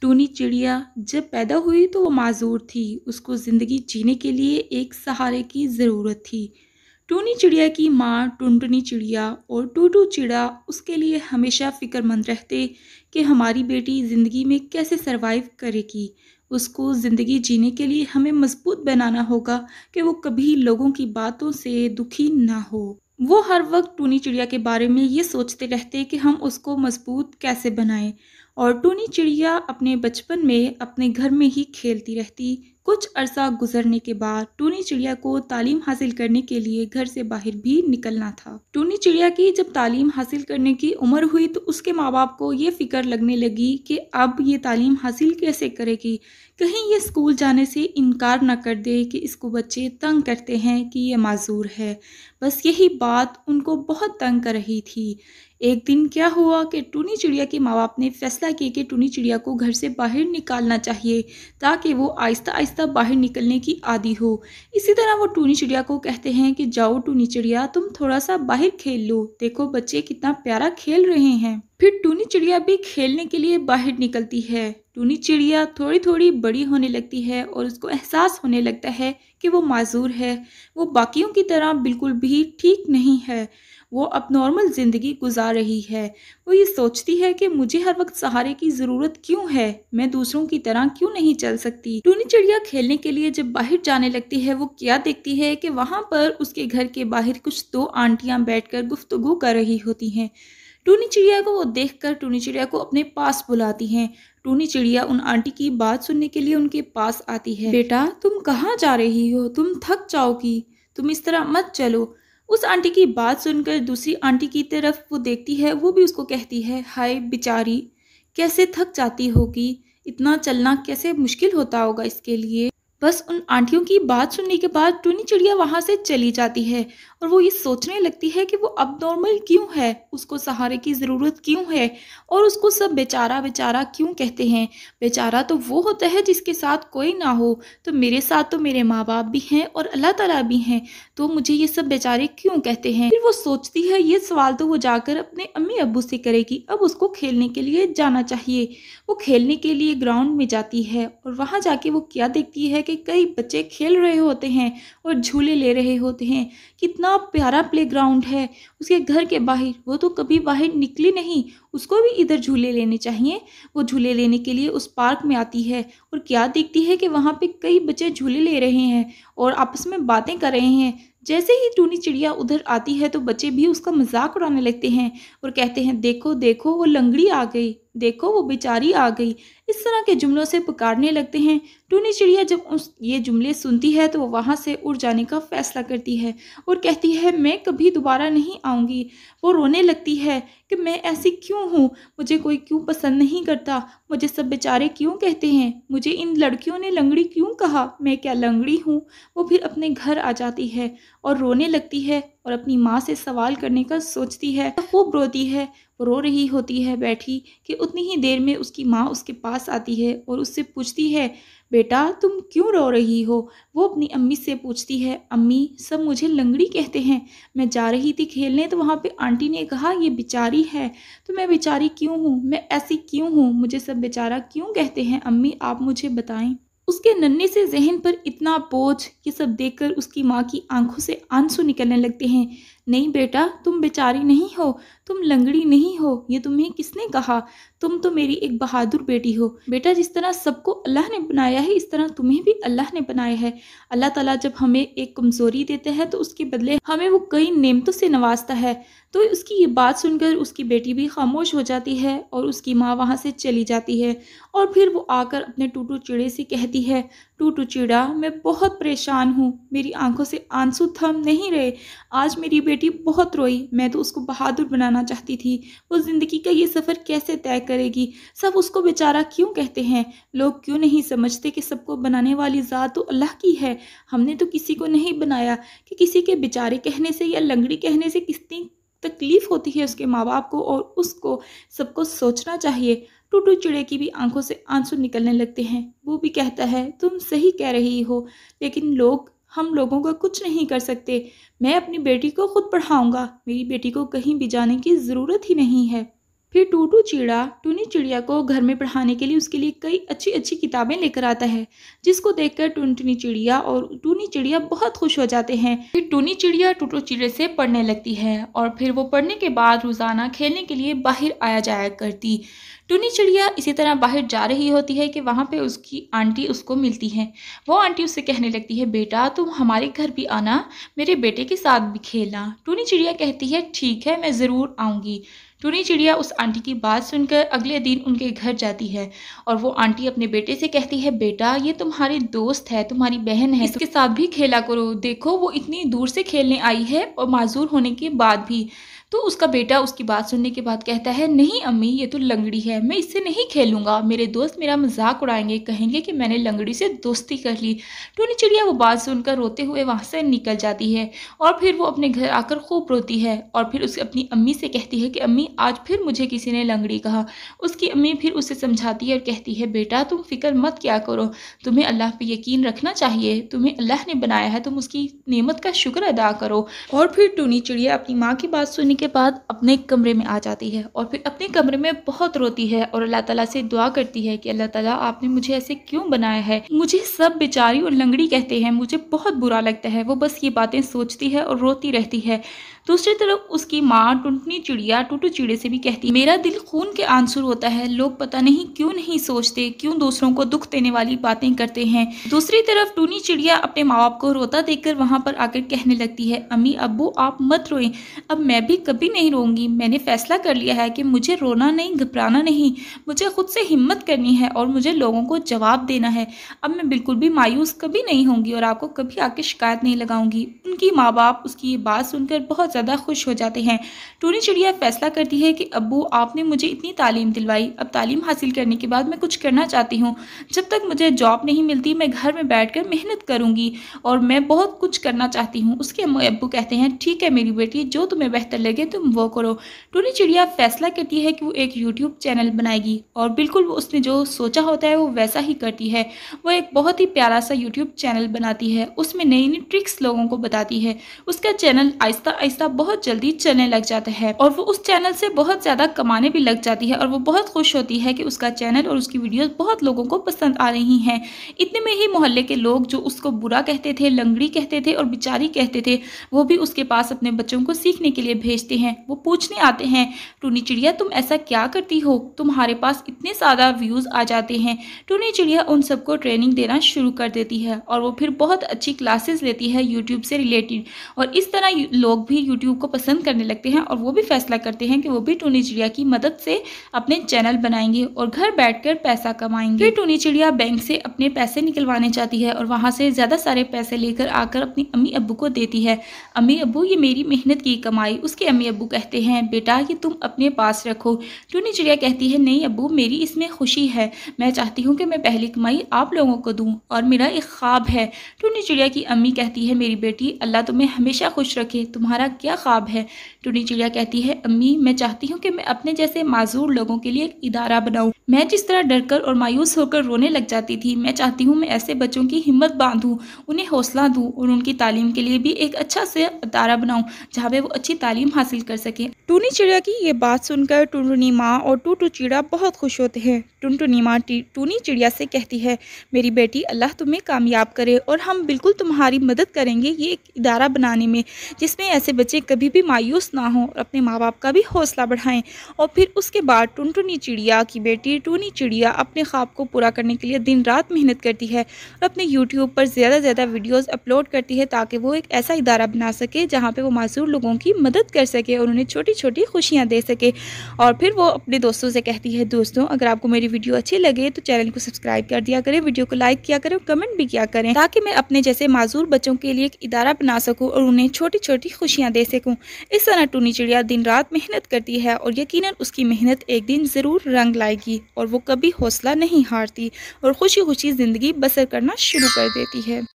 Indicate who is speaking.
Speaker 1: टूनी चिड़िया जब पैदा हुई तो वो माज़ूर थी। उसको ज़िंदगी जीने के लिए एक सहारे की ज़रूरत थी। टूनी चिड़िया की माँ टुनटुनी चिड़िया और टूटू चिड़ा उसके लिए हमेशा फ़िक्रमंद रहते कि हमारी बेटी ज़िंदगी में कैसे सरवाइव करेगी। उसको ज़िंदगी जीने के लिए हमें मजबूत बनाना होगा कि वो कभी लोगों की बातों से दुखी ना हो। वो हर वक्त टूनी चिड़िया के बारे में ये सोचते रहते कि हम उसको मजबूत कैसे बनाएं। और टूनी चिड़िया अपने बचपन में अपने घर में ही खेलती रहती। कुछ अरसा गुजरने के बाद टूनी चिड़िया को तालीम हासिल करने के लिए घर से बाहर भी निकलना था। टूनी चिड़िया की जब तालीम हासिल करने की उम्र हुई तो उसके माँ बाप को ये फिक्र लगने लगी कि अब ये तालीम हासिल कैसे करेगी, कहीं ये स्कूल जाने से इनकार न कर दे कि इसको बच्चे तंग करते हैं कि ये माजूर है। बस यही बात उनको बहुत तंग कर रही थी। एक दिन क्या हुआ कि टूनी चिड़िया के माँ बाप ने फैसला किया कि टूनी चिड़िया को घर से बाहर निकालना चाहिए ताकि वो आहिस्ता आहिस्ता बाहर निकलने की आदी हो। इसी तरह वो टूनी चिड़िया को कहते हैं कि जाओ टूनी चिड़िया, तुम थोड़ा सा बाहर खेल लो, देखो बच्चे कितना प्यारा खेल रहे हैं। फिर टूनी चिड़िया भी खेलने के लिए बाहर निकलती है। टूनी चिड़िया थोड़ी थोड़ी बड़ी होने लगती है और उसको एहसास होने लगता है कि वो माजूर है। वो बाकियों की तरह बिल्कुल भी ठीक नहीं है। वो अब नॉर्मल ज़िंदगी गुजार रही है। वो ये सोचती है कि मुझे हर वक्त सहारे की ज़रूरत क्यों है, मैं दूसरों की तरह क्यों नहीं चल सकती। टूनी चिड़िया खेलने के लिए जब बाहर जाने लगती है वो क्या देखती है कि वहाँ पर उसके घर के बाहर कुछ दो आंटियाँ बैठकर गुफ्तगू कर रही होती हैं। टूनी चिड़िया को वो देखकर टूनी चिड़िया को अपने पास बुलाती हैं। टूनी चिड़िया उन आंटी की बात सुनने के लिए उनके पास आती है। बेटा, तुम कहाँ जा रही हो, तुम थक जाओगी, तुम इस तरह मत चलो। उस आंटी की बात सुनकर दूसरी आंटी की तरफ वो देखती है। वो भी उसको कहती है, हाय बेचारी, कैसे थक जाती होगी, इतना चलना कैसे मुश्किल होता होगा इसके लिए। बस उन आंटियों की बात सुनने के बाद टूनी चिड़िया वहां से चली जाती है और वो ये सोचने लगती है कि वो अब नॉर्मल क्यों है, उसको सहारे की ज़रूरत क्यों है और उसको सब बेचारा बेचारा क्यों कहते हैं। बेचारा तो वो होता है जिसके साथ कोई ना हो, तो मेरे साथ तो मेरे माँ बाप भी हैं और अल्लाह ताला भी हैं, तो मुझे ये सब बेचारे क्यों कहते हैं। फिर वो सोचती है ये सवाल तो वो जाकर अपने अम्मी अब्बू से करेगी, अब उसको खेलने के लिए जाना चाहिए। वो खेलने के लिए ग्राउंड में जाती है और वहां जाके वो क्या देखती है कि कई बच्चे खेल रहे होते हैं और झूले ले रहे होते हैं। कितना प्यारा प्लेग्राउंड है उसके घर के बाहर। वो तो कभी बाहर निकली नहीं, उसको भी इधर झूले लेने चाहिए। वो झूले लेने के लिए उस पार्क में आती है और क्या देखती है कि वहाँ पे कई बच्चे झूले ले रहे हैं और आपस में बातें कर रहे हैं। जैसे ही टूनी चिड़िया उधर आती है तो बच्चे भी उसका मजाक उड़ाने लगते हैं और कहते हैं, देखो देखो वो लंगड़ी आ गई, देखो वो बेचारी आ गई। इस तरह के जुमलों से पुकारने लगते हैं। टूनी चिड़िया जब ये जुमले सुनती है तो वो वहाँ से उड़ जाने का फैसला करती है और कहती है, मैं कभी दोबारा नहीं आऊँगी। वो रोने लगती है कि मैं ऐसी क्यों हूँ, मुझे कोई क्यों पसंद नहीं करता, मुझे सब बेचारे क्यों कहते हैं, मुझे इन लड़कियों ने लंगड़ी क्यों कहा, मैं क्या लंगड़ी हूँ। वो फिर अपने घर आ जाती है और रोने लगती है और अपनी माँ से सवाल करने का सोचती है। खूब रोती है, रो रही होती है बैठी कि उतनी ही देर में उसकी माँ उसके पास आती है और उससे पूछती है, बेटा तुम क्यों रो रही हो। वो अपनी अम्मी से पूछती है, अम्मी सब मुझे लंगड़ी कहते हैं, मैं जा रही थी खेलने तो वहाँ पे आंटी ने कहा ये बेचारी है, तो मैं बेचारी क्यों हूँ, मैं ऐसी क्यों हूँ, मुझे सब बेचारा क्यों कहते हैं, अम्मी आप मुझे बताएं। उसके नन्हे से जहन पर इतना बोझ, ये सब देखकर उसकी माँ की आंखों से आंसू निकलने लगते हैं। नहीं बेटा, तुम बेचारी नहीं हो, तुम लंगड़ी नहीं हो, ये तुम्हें किसने कहा, तुम तो मेरी एक बहादुर बेटी हो। बेटा जिस तरह सबको अल्लाह ने बनाया है इस तरह तुम्हें भी अल्लाह ने बनाया है। अल्लाह ताला जब हमें एक कमज़ोरी देता है तो उसके बदले हमें वो कई नेमतों से नवाजता है। तो उसकी ये बात सुनकर उसकी बेटी भी खामोश हो जाती है और उसकी माँ वहाँ से चली जाती है। और फिर वो आकर अपने टूटू चिड़े से कहती है, टूटू चिड़ा मैं बहुत परेशान हूँ, मेरी आंखों से आंसू थम नहीं रहे, आज मेरी बेटी बहुत रोई, मैं तो उसको बहादुर बनाना चाहती थी, वो ज़िंदगी का ये सफ़र कैसे तय करेगी, सब उसको बेचारा क्यों कहते हैं। लोग क्यों नहीं समझते कि सबको बनाने वाली ज़ात तो अल्लाह की है, हमने तो किसी को नहीं बनाया कि किसी के बेचारे कहने से या लंगड़ी कहने से कितनी तकलीफ होती है उसके माँ बाप को, और उसको सबको सोचना चाहिए। टूटू चिड़े की भी आंखों से आंसू निकलने लगते हैं। वो भी कहता है, तुम सही कह रही हो, लेकिन हम लोगों का कुछ नहीं कर सकते, मैं अपनी बेटी को खुद पढ़ाऊंगा, मेरी बेटी को कहीं भी जाने की ज़रूरत ही नहीं है। फिर टूटू चिड़ा टूनी चिड़िया को घर में पढ़ाने के लिए उसके लिए कई अच्छी अच्छी किताबें लेकर आता है, जिसको देखकर टुनटुनी चिड़िया और टूनी चिड़िया बहुत खुश हो जाते हैं। फिर टूनी चिड़िया टूटू चिड़े से पढ़ने लगती है और फिर वो पढ़ने के बाद रोजाना खेलने के लिए बाहर आया जाया करती। टूनी चिड़िया इसी तरह बाहर जा रही होती है कि वहाँ पे उसकी आंटी उसको मिलती है। वो आंटी उससे कहने लगती है, बेटा तुम हमारे घर भी आना, मेरे बेटे के साथ भी खेलना। टूनी चिड़िया कहती है, ठीक है, मैं ज़रूर आऊँगी। टूनी चिड़िया उस आंटी की बात सुनकर अगले दिन उनके घर जाती है और वो आंटी अपने बेटे से कहती है, बेटा ये तुम्हारी दोस्त है, तुम्हारी बहन है, इसके साथ भी खेला करो। देखो वो इतनी दूर से खेलने आई है और माजूर होने के बाद भी। तो उसका बेटा उसकी बात सुनने के बाद कहता है, नहीं अम्मी ये तो लंगड़ी है, मैं इससे नहीं खेलूंगा, मेरे दोस्त मेरा मजाक उड़ाएंगे, कहेंगे कि मैंने लंगड़ी से दोस्ती कर ली। टूनी चिड़िया वो बात सुनकर रोते हुए वहाँ से निकल जाती है और फिर वो अपने घर आकर खूब रोती है और फिर उसे अपनी अम्मी से कहती है कि अम्मी आज फिर मुझे किसी ने लंगड़ी कहा। उसकी अम्मी फिर उसे समझाती है और कहती है, बेटा तुम फिक्र मत क्या करो, तुम्हें अल्लाह पे यकीन रखना चाहिए, तुम्हें अल्लाह ने बनाया है, तुम उसकी नेमत का शुक्र अदा करो। और फिर टूनी चिड़िया अपनी माँ की बात सुनने के बाद अपने कमरे में आ जाती है और फिर अपने कमरे में बहुत रोती है और अल्लाह ताला से दुआ करती है कि अल्लाह ताला आपने मुझे ऐसे क्यों बनाया है, मुझे सब बेचारी और लंगड़ी कहते हैं, मुझे बहुत बुरा लगता है। वो बस ये बातें सोचती है और रोती रहती है। दूसरी तरफ उसकी माँ टुनटुनी चिड़िया टूटू चिड़े से भी कहती है, मेरा दिल खून के आंसू होता है, लोग पता नहीं क्यों नहीं सोचते, क्यों दूसरों को दुख देने वाली बातें करते हैं। दूसरी तरफ टूनी चिड़िया अपने माँ बाप को रोता देखकर वहां पर आकर कहने लगती है, अम्मी अब्बू आप मत रोएं, अब मैं भी कभी नहीं रोऊंगी, मैंने फैसला कर लिया है कि मुझे रोना नहीं, घबराना नहीं, मुझे खुद से हिम्मत करनी है और मुझे लोगों को जवाब देना है। अब मैं बिल्कुल भी मायूस कभी नहीं होंगी और आपको कभी आके शिकायत नहीं लगाऊंगी। उनकी माँ बाप उसकी ये बात सुनकर बहुत ज़्यादा खुश हो जाते हैं। टूनी चिड़िया फैसला करती है कि अब्बू आपने मुझे इतनी तालीम दिलवाई, अब तालीम हासिल करने के बाद मैं कुछ करना चाहती हूँ, जब तक मुझे जॉब नहीं मिलती मैं घर में बैठकर मेहनत करूँगी और मैं बहुत कुछ करना चाहती हूँ। उसके अब्बू कहते हैं, ठीक है मेरी बेटी, जो तुम्हें बेहतर लगे तुम वो करो। टूनी चिड़िया फैसला करती है कि वो एक यूट्यूब चैनल बनाएगी और बिल्कुल वो उसने जो सोचा होता है वो वैसा ही करती है। वो एक बहुत ही प्यारा सा यूट्यूब चैनल बनाती है, उसमें नई नई ट्रिक्स लोगों को बताती है। उसका चैनल आहिस्ता आहिस्ता बहुत जल्दी चलने लग जाता है और वो उस चैनल से बहुत ज़्यादा कमाने भी लग जाती है और वो बहुत खुश होती है कि उसका चैनल और उसकी वीडियोस बहुत लोगों को पसंद आ रही हैं। इतने में ही मोहल्ले के लोग जो उसको बुरा कहते थे, लंगड़ी कहते थे और बिचारी कहते थे, वो भी उसके पास अपने बच्चों को सीखने के लिए भेजते हैं। वो पूछने आते हैं, टूनी चिड़िया तुम ऐसा क्या करती हो, तुम्हारे पास इतने ज़्यादा व्यूज़ आ जाते हैं। टूनी चिड़िया उन सबको ट्रेनिंग देना शुरू कर देती है और वो फिर बहुत अच्छी क्लासेस लेती है यूट्यूब से रिलेटेड और इस तरह लोग भी यूट्यूब को पसंद करने लगते हैं और वो भी फैसला करते हैं कि वो भी टूनी चिड़िया की मदद से अपने चैनल बनाएंगे और घर बैठकर पैसा कमाएंगे। फिर टूनी चिड़िया बैंक से अपने पैसे निकलवाने जाती है और वहाँ से ज़्यादा सारे पैसे लेकर आकर अपनी अम्मी अब्बू को देती है। अम्मी अब्बू ये मेरी मेहनत की कमाई। उसके अम्मी अब्बू कहते हैं, बेटा ये तुम अपने पास रखो। टूनी चिड़िया कहती है, नहीं अब्बू मेरी इसमें खुशी है, मैं चाहती हूँ कि मैं पहली कमाई आप लोगों को दूँ और मेरा एक ख्वाब है। टूनी चिड़िया की अम्मी कहती है, मेरी बेटी अल्लाह तुम्हें हमेशा खुश रखे, तुम्हारा क्या ख्वाब है। टूनी चिड़िया कहती है, अम्मी मैं चाहती हूँ कि मैं अपने जैसे माजूर लोगों के लिए एक इदारा बनाऊँ। मैं जिस तरह डरकर और मायूस होकर रोने लग जाती थी, मैं चाहती हूँ मैं ऐसे बच्चों की हिम्मत बांधूँ, उन्हें हौसला दूँ और उनकी तालीम के लिए भी एक अच्छा से इदारा बनाऊँ जहाँ पे वो अच्छी तालीम हासिल कर सकें। टूनी चिड़िया की ये बात सुनकर टुनटुनी माँ और टूटू चिड़ा बहुत खुश होते हैं। टुनटुनी माँ टूनी चिड़िया से कहती है, मेरी बेटी अल्लाह तुम्हें कामयाब करे और हम बिल्कुल तुम्हारी मदद करेंगे ये एक इदारा बनाने में जिसमें ऐसे बच्चे कभी भी मायूस ना हों और अपने माँ बाप का भी हौसला बढ़ाएं। और फिर उसके बाद टुनटुनी चिड़िया की बेटी टूनी चिड़िया अपने ख्वाब को पूरा करने के लिए दिन रात मेहनत करती है और अपने यूट्यूब पर ज़्यादा से ज़्यादा वीडियोज़ अपलोड करती है ताकि वो एक ऐसा इदारा बना सके जहाँ पर वो मासूर लोगों की मदद कर सके और उन्हें छोटी छोटी खुशियाँ दे सके। और फिर वो अपने दोस्तों से कहती है, दोस्तों अगर आपको मेरी वीडियो अच्छी लगे तो चैनल को सब्सक्राइब कर दिया करें, वीडियो को लाइक किया करें और कमेंट भी किया करें ताकि मैं अपने जैसे माजूर बच्चों के लिए एक इदारा बना सकूं और उन्हें छोटी छोटी खुशियां दे सकूं। इस तरह टूनी चिड़िया दिन रात मेहनत करती है और यकीनन उसकी मेहनत एक दिन ज़रूर रंग लाएगी और वो कभी हौसला नहीं हारती और खुशी खुशी ज़िंदगी बसर करना शुरू कर देती है।